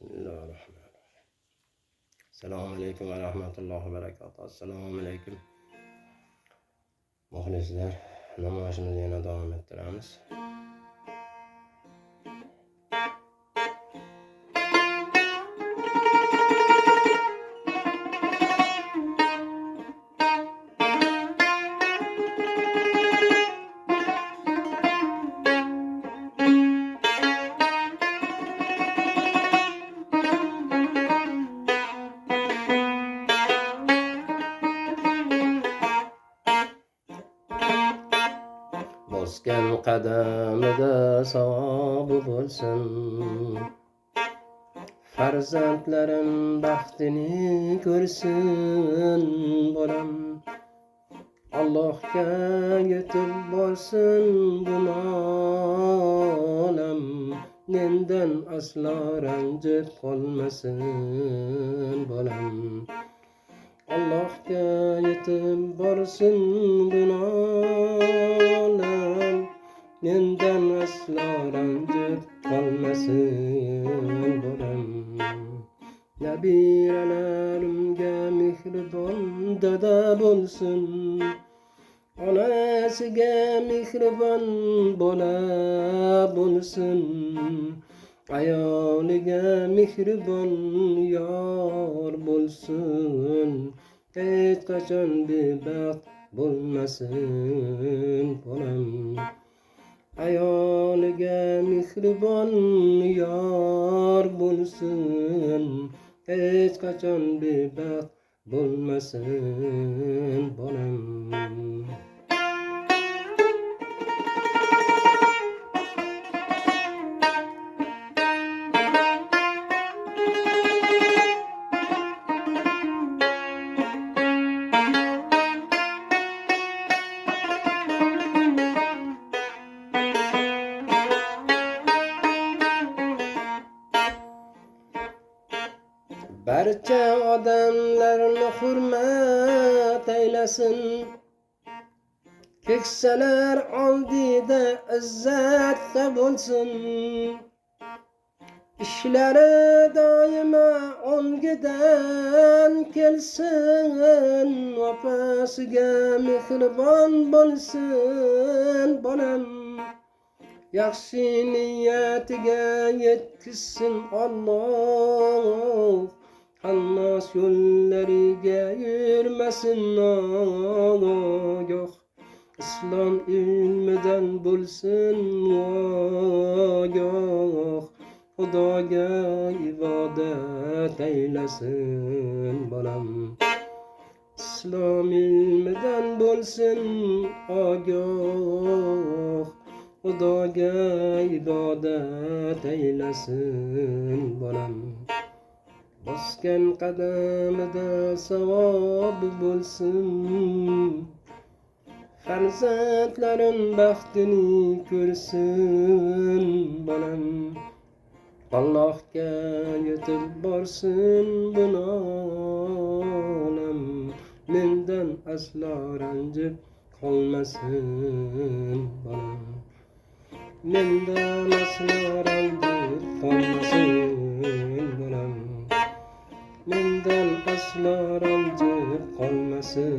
Bismillahirrahmanirrahim. Assalomu alaykum va rahmatullohi va barakatuh. Assalomu alaykum. Muxlislar, namoyishimizni yana davom ettiramiz. Bosgan qadamida savobi bo'lsin, farzandlarim baxtini ko'rsin bolam. Allohga yetib borsin bu nolam, mendan aslo ranjib qolmasin bolam. Allohga yetib borsin bu nolam, mendan aslo ranjib qolmasin bolam. Nabiralarimga mehribon dada bo'lsin, onasiga mehribon bola bo'lsin, ayoliga mehribon yor bo'lsin, hech qachon bebaxt bo'lmasin bolam. Ayoliga mehribon yor bo'lsin, hech qachon bebaxt bo'lmasin bolam. Barcha odamlarni hurmat aylasin, keksalar oldida izzatda bo'lsin, ishlari doimo ongidan kelsin, opasiga mehribon bo'lsin bolam. Yaxshi niyatiga yetkizsin Alloh, Alloh yo'llariga yurmasin nogoh. Islom ilmidan bo'lsin ogoh, Xudoga ibodat aylasin bolam. Islom ilmidan bo'lsin ogoh, Xudoga ibodat aylasin bolam. Bosgan qadamida savobi bo'lsin, farzandlarim baxtini ko'rsin bolam. Allohga yetib borsin bu nolam, mendan aslo ranjib qolmasin bolam. Mendan aslo ranjib qolmasin bolam. Mendan aslo ranjib qolmasin